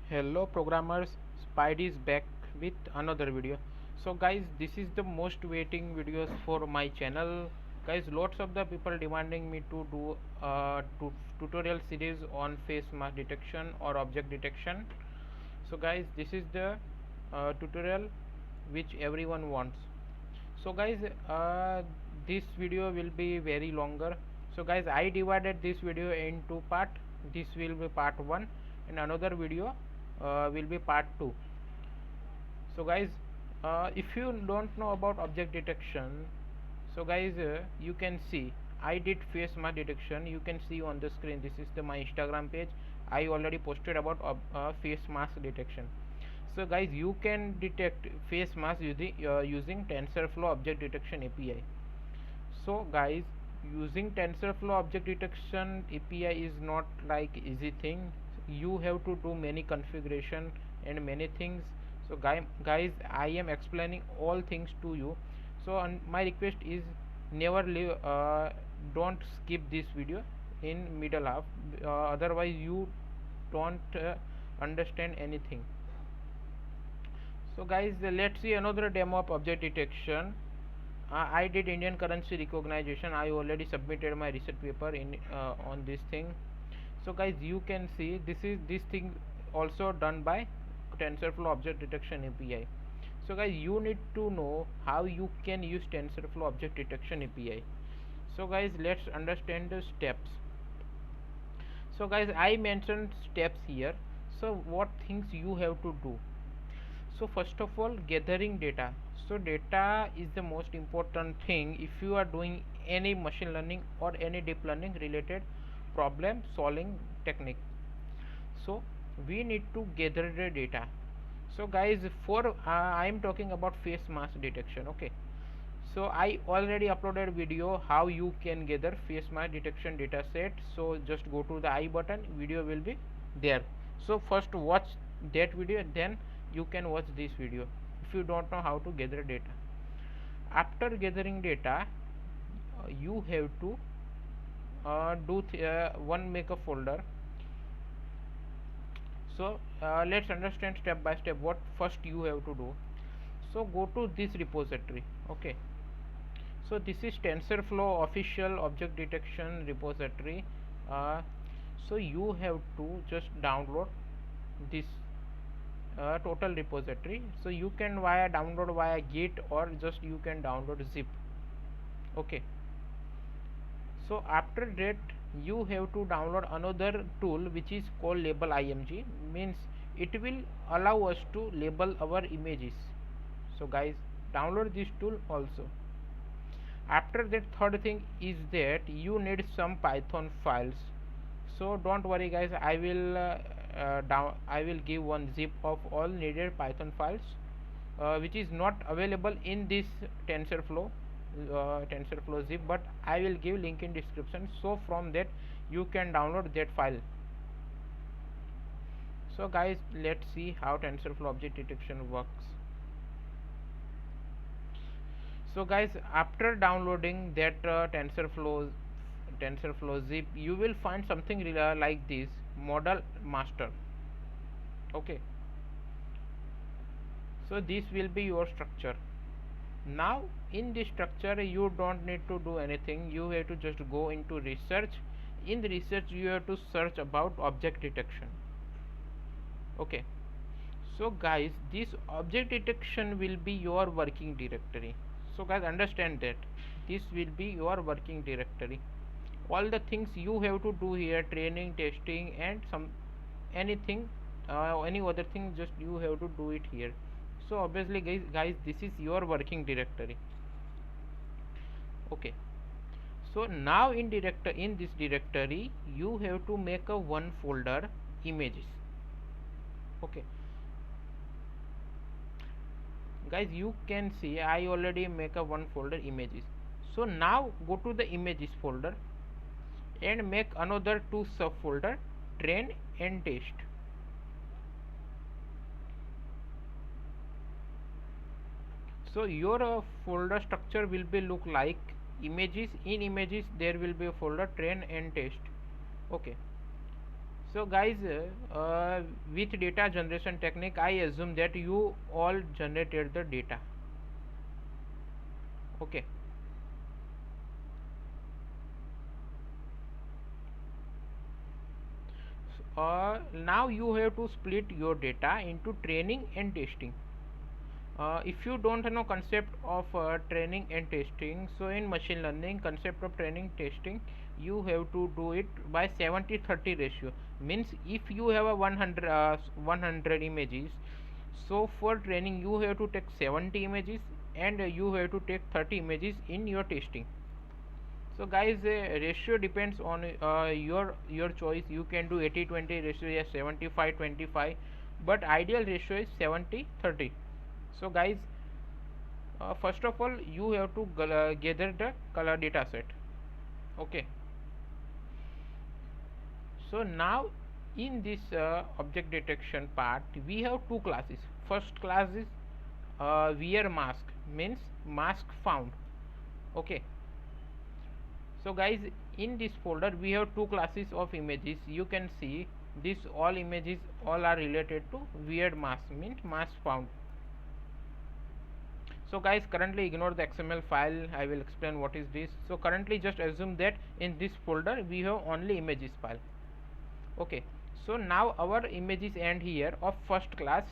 Hello programmers, Spidey is back with another video. So guys, this is the most waiting videos for my channel. Guys, lots of the people demanding me to do a tutorial series on face mask detection or object detection. So guys, this is the tutorial which everyone wants. So guys, this video will be very longer. So guys, I divided this video in two part. This will be part 1 and another video will be part 2. So guys, if you don't know about object detection, so guys, you can see I did face mask detection. You can see on the screen, this is my Instagram page. I already posted about face mask detection. So guys, you can detect face mask using TensorFlow object detection API. So guys, using TensorFlow object detection API is not like easy thing. You have to do many configuration and many things. So guys, I am explaining all things to you. So my request is never leave, don't skip this video in middle half. Otherwise you don't understand anything. So guys, let's see another demo of object detection. I did Indian currency recognition. I already submitted my research paper in on this thing. So guys, you can see this thing also done by TensorFlow object detection API. So guys, you need to know how you can use TensorFlow object detection API. So guys, let's understand the steps. So guys, I mentioned steps here. So what things you have to do? So first of all, gathering data. So data is the most important thing if you are doing any machine learning or any deep learning related problem solving technique. So we need to gather the data. So guys, for I am talking about face mask detection. Okay, so I already uploaded video how you can gather face mask detection data set. So just go to the I button, video will be there. So first watch that video, then you can watch this video if you don't know how to gather data. After gathering data, you have to one make a folder. So let's understand step by step what first you have to do. So go to this repository. Okay, so this is TensorFlow official object detection repository. uh, so you have to just download this total repository. So you can download via git or just you can download zip. Okay, so after that you have to download another tool which is called label img, means it will allow us to label our images. So guys, download this tool also. After that, third thing is that you need some python files. So don't worry guys, I will give one zip of all needed python files, which is not available in this TensorFlow zip, but I will give link in description. So from that you can download that file. So guys, let's see how TensorFlow object detection works. So guys, after downloading that TensorFlow zip, you will find something like this model master. Okay, so this will be your structure. Now in this structure you don't need to do anything, you have to just go into research. In the research you have to search about object detection. Okay, so guys, this object detection will be your working directory. So guys, understand that this will be your working directory. All the things you have to do here, training, testing and some anything, any other thing, just you have to do it here. So obviously guys, this is your working directory. Okay, so now in this directory you have to make a one folder images. Okay guys, you can see I already make a one folder images. So now go to the images folder and make another two subfolder, train and test. So your folder structure will be look like images. In images there will be a folder train and test. Okay, So guys, with data generation technique, I assume that you all generated the data. Okay. Now you have to split your data into training and testing. If you don't know concept of training and testing, so in machine learning concept of training testing, you have to do it by 70-30 ratio. Means if you have a 100 images, so for training you have to take 70 images, and you have to take 30 images in your testing. So guys, ratio depends on your choice. You can do 80-20 ratio, yes, 75-25, but ideal ratio is 70-30. So guys, first of all you have to gather the color data set. Okay. So now in this object detection part, we have two classes. First class is wear mask, means mask found. Okay. So guys, in this folder we have two classes of images. You can see this all images all are related to weird mask, means mask found. So guys, currently ignore the XML file. I will explain what is this. So currently just assume that in this folder we have only images file. Okay. So now our images end here of first class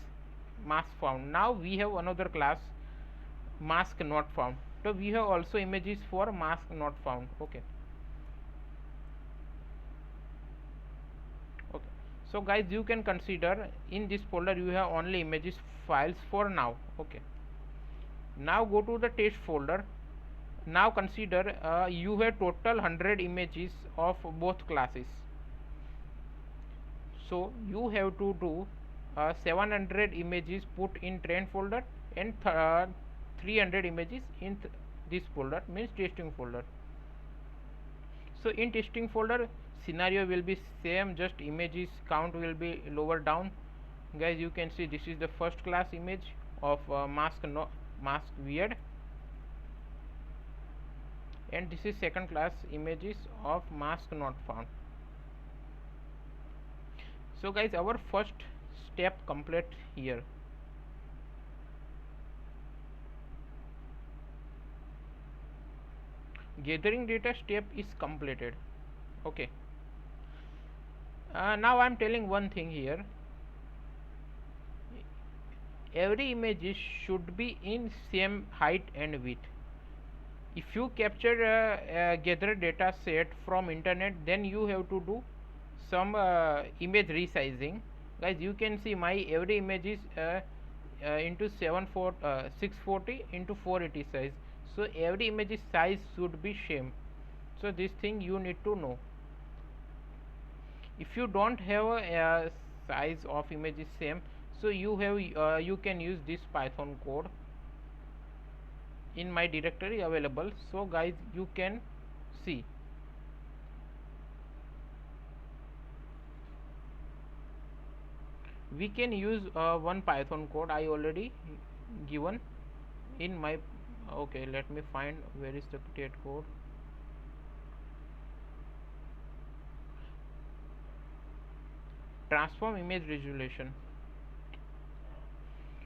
mask found. Now we have another class mask not found. So we have also images for mask not found. Okay. Okay. So guys, you can consider in this folder you have only images files for now. Okay. Now go to the test folder. Now consider you have total 100 images of both classes. So you have to do 700 images put in train folder, and 300 images in this folder, means testing folder. So in testing folder scenario will be same, just images count will be lower down. Guys, you can see this is the first class image of mask weird, and this is second class images of mask not found. So guys, our first step complete here. Gathering data step is completed. Okay. Now I am telling one thing here. Every image should be in same height and width. If you capture gather data set from internet, then you have to do some image resizing. Guys, you can see my every image is into 640 into 480 size. So every image size should be same. So this thing you need to know. If you don't have a size of image is same, so you can use this Python code in my directory available. So guys, you can see. We can use one Python code I already given in my. Okay, let me find where is the create code. Transform image resolution.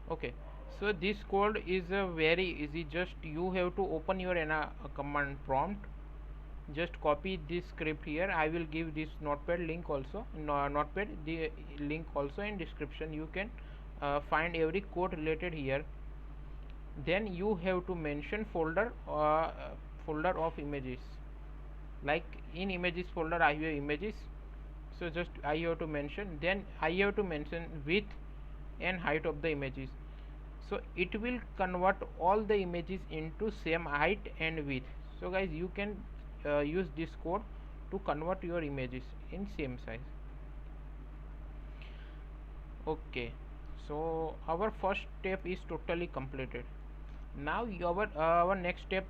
Okay, so this code is very easy. Just you have to open your command prompt, just copy this script here. I will give this notepad link also, notepad the link also in description. You can find every code related here. Then you have to mention folder of images, like in images folder I have images. So just I have to mention, then I have to mention width and height of the images. So it will convert all the images into same height and width. So guys, you can use this code to convert your images in same size. Okay, so our first step is totally completed. Now our next step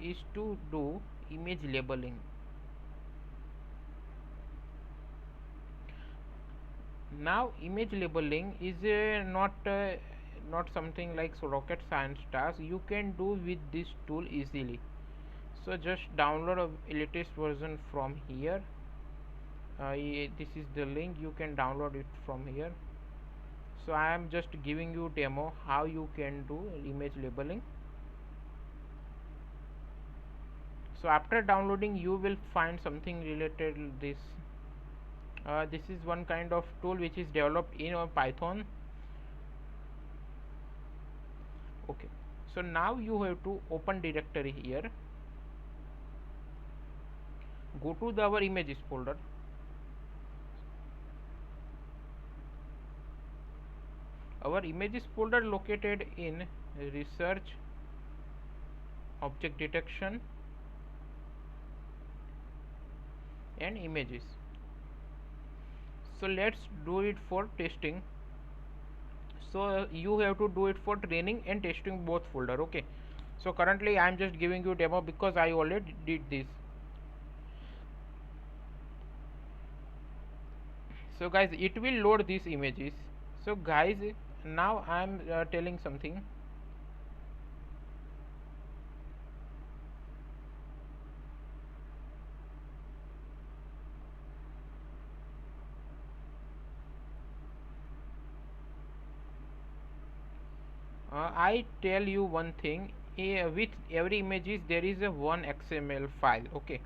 is to do image labeling. Now image labeling is not something like rocket science task. You can do with this tool easily. So just download a latest version from here. this is the link, you can download it from here. So I am just giving you demo how you can do image labeling. So after downloading you will find something related to this. This is one kind of tool which is developed in Python. Okay, so now you have to open directory here, go to our images folder. Our images folder located in research, object detection and images. So let's do it for testing. So you have to do it for training and testing both folder. Okay, so currently I am just giving you demo because I already did this. So guys, it will load these images. So guys, now I am telling something. I tell you one thing, with every images there is a one XML file. Okay,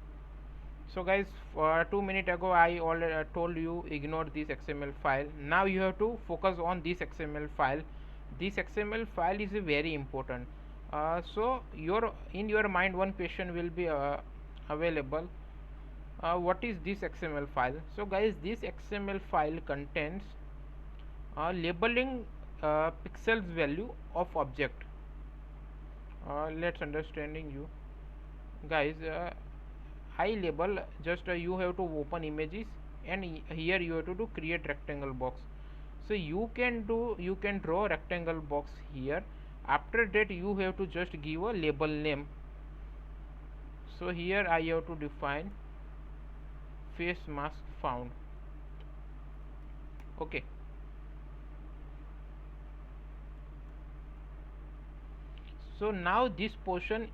so guys, 2 minutes ago I already told you ignore this XML file. Now you have to focus on this XML file. This XML file is very important. So in your mind one question will be available. What is this XML file? So guys, this XML file contains labeling pixels value of object. Let's understanding you guys. I label, just you have to open images and here you have to do create rectangle box. So you can draw rectangle box here. After that you have to just give a label name. So here I have to define face mask found. Okay, so now this portion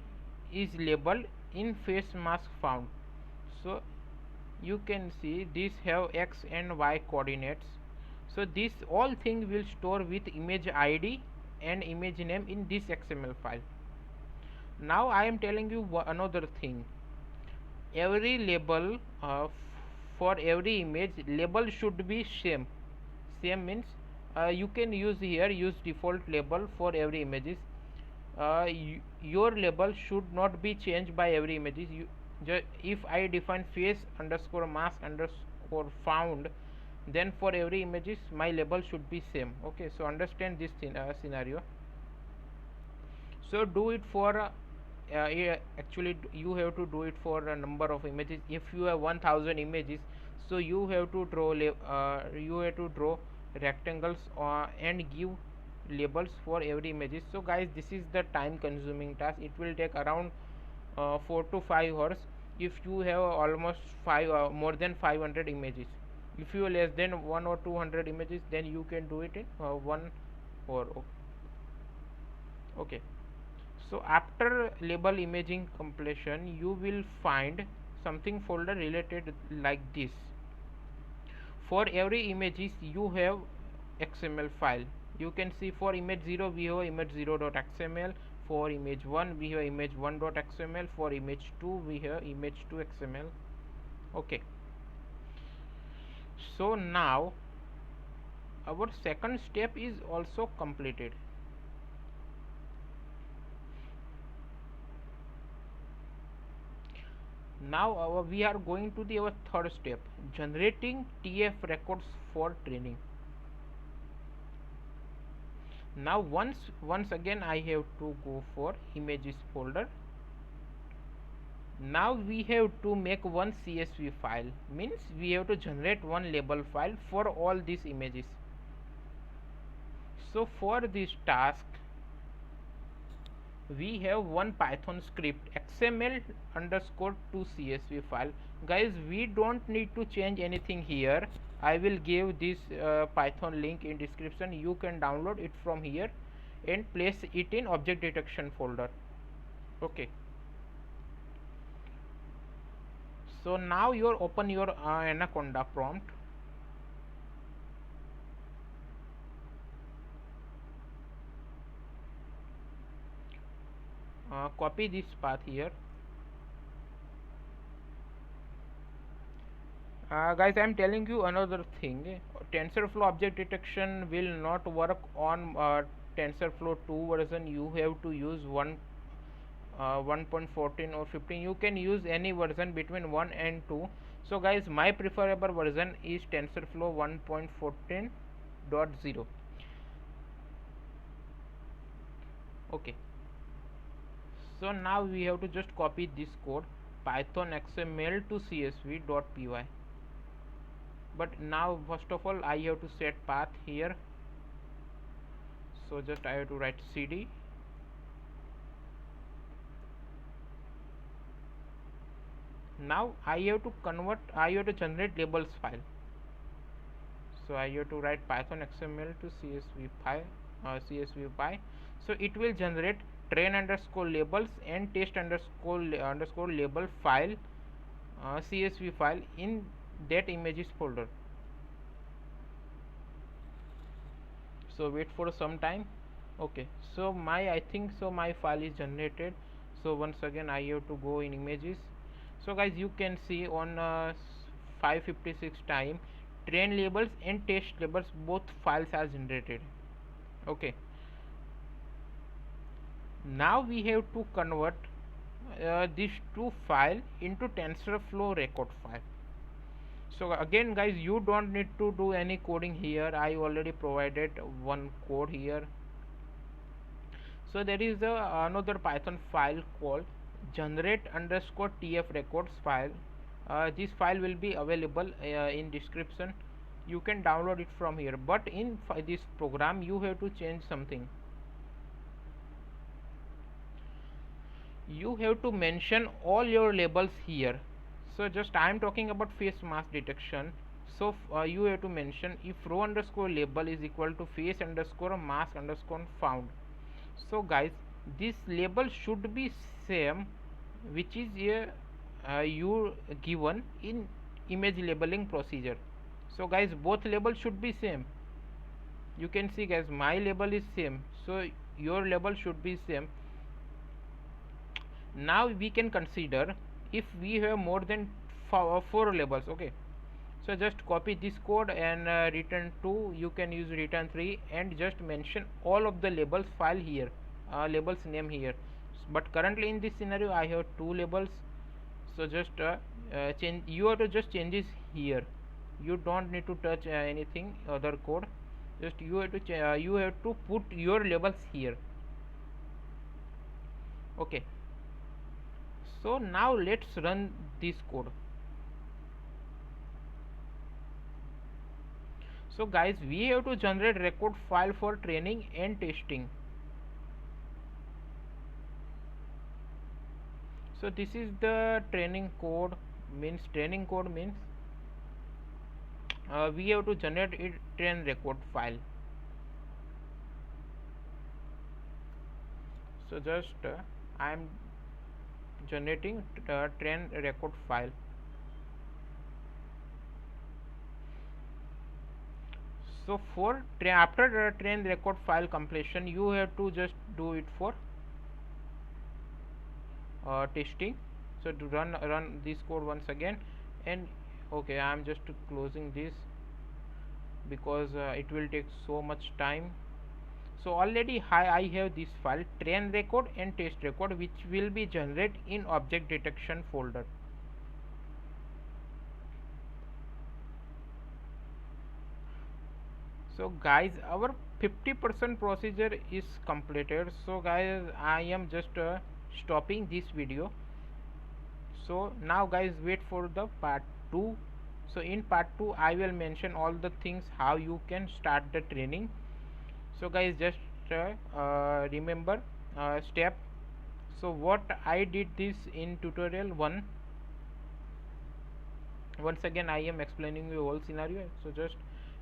is labeled in face mask found. So you can see this have x and y coordinates. So this all thing will store with image id and image name in this XML file. Now I am telling you another thing. Every label for every image, label should be same means you can use here, use default label for every images. Your label should not be changed by every images. If I define face underscore mask underscore found, then for every images my label should be same. Okay, so understand this scenario. So do it for actually you have to do it for a number of images. If you have 1000 images, so you have to draw rectangles and give labels for every images. So guys, this is the time consuming task. It will take around 4 to 5 hours if you have almost more than 500 images. If you have less than 1 or 200 images, then you can do it in 1 hour. Okay, so after label imaging completion you will find something folder related like this. For every images you have XML file. You can see for image 0 we have image0.xml, for image 1 we have image1.xml, for image 2 we have image2.xml. okay, so now our second step is also completed. Now we are going to our third step, generating TF records for training. Now once again I have to go for images folder. Now we have to make one CSV file, means we have to generate one label file for all these images. So for this task we have one Python script xml underscore to CSV file. Guys, we don't need to change anything here. I will give this Python link in description. You can download it from here and place it in object detection folder. Okay, So now you open your Anaconda prompt. Copy this path here. Guys, I'm telling you another thing. TensorFlow object detection will not work on TensorFlow 2 version. You have to use 1.14 or 15. You can use any version between 1 and 2. So guys, my preferable version is TensorFlow 1.14.0. Okay, so now we have to just copy this code, python xml to csv.py. But now first of all I have to set path here. So just I have to write cd. Now I have to generate labels file. So I have to write python xml to csv. So it will generate train underscore labels and test underscore label file, csv file in that images folder. So wait for some time. Okay, so I think so my file is generated. So once again I have to go in images. So guys, you can see on 556 time train labels and test labels, both files are generated. Okay, now we have to convert these two file into TensorFlow record file. So again guys, you don't need to do any coding here. I already provided one code here. So there is another Python file called generate underscore tf records file. This file will be available in description. You can download it from here, but in this program you have to change something. You have to mention all your labels here. So just I am talking about face mask detection. So you have to mention if row underscore label is equal to face underscore mask underscore found. So guys, this label should be same which is you given in image labeling procedure. So guys, both labels should be same. You can see guys, my label is same, so your label should be same. Now we can consider if we have more than four labels. Okay, so just copy this code and return 2. You can use return 3 and just mention all of the labels file here, labels name here. But currently in this scenario I have 2 labels. So just change, you have to just change this here. You don't need to touch anything other code. Just you have to put your labels here. Okay, so now let's run this code. So guys, we have to generate record file for training and testing. So this is the training code. Means we have to generate a train record file. So just I am generating train record file. So for after train record file completion, you have to just do it for testing. So to run this code once again, and okay, I am just closing this because it will take so much time. So already I have this file train record and test record, which will be generated in object detection folder. So guys, our 50% procedure is completed. So guys, I am just stopping this video. So now guys, wait for the part 2. So in part 2 I will mention all the things how you can start the training. So guys, just remember step. So what I did this in tutorial 1. Once again I am explaining you whole scenario. So just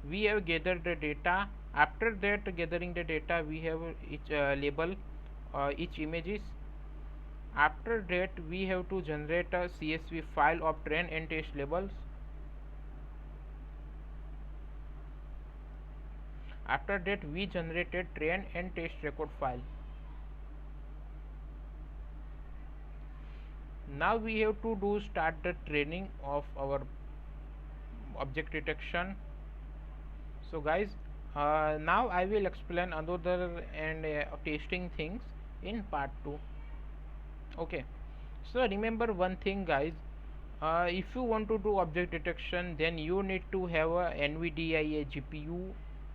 we have gathered the data. After that gathering the data, we have each label each images. After that we have to generate a CSV file of train and test labels. After that we generated train and test record file. Now we have to do start the training of our object detection. So guys, now I will explain another and testing things in part 2. Okay, so remember one thing guys, if you want to do object detection, then you need to have a NVDIA GPU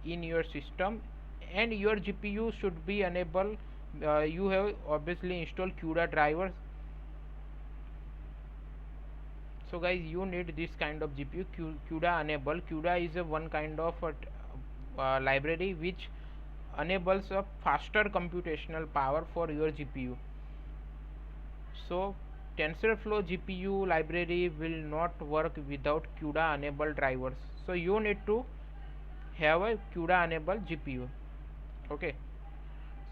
in your system, and your GPU should be enable. You have obviously installed CUDA drivers. So guys, you need this kind of GPU. CUDA enable. CUDA is a one kind of library which enables a faster computational power for your GPU. So TensorFlow GPU library will not work without CUDA enabled drivers. So you need to have a CUDA enabled GPU. Okay.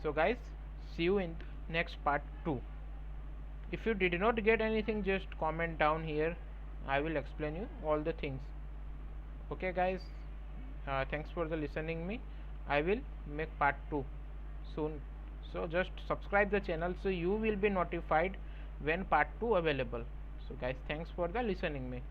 So guys, see you in next part 2. If you did not get anything, just comment down here. I will explain you all the things. Okay guys, thanks for the listening me. I will make part 2 soon. So just subscribe the channel so you will be notified when part 2 available. So guys, thanks for the listening me.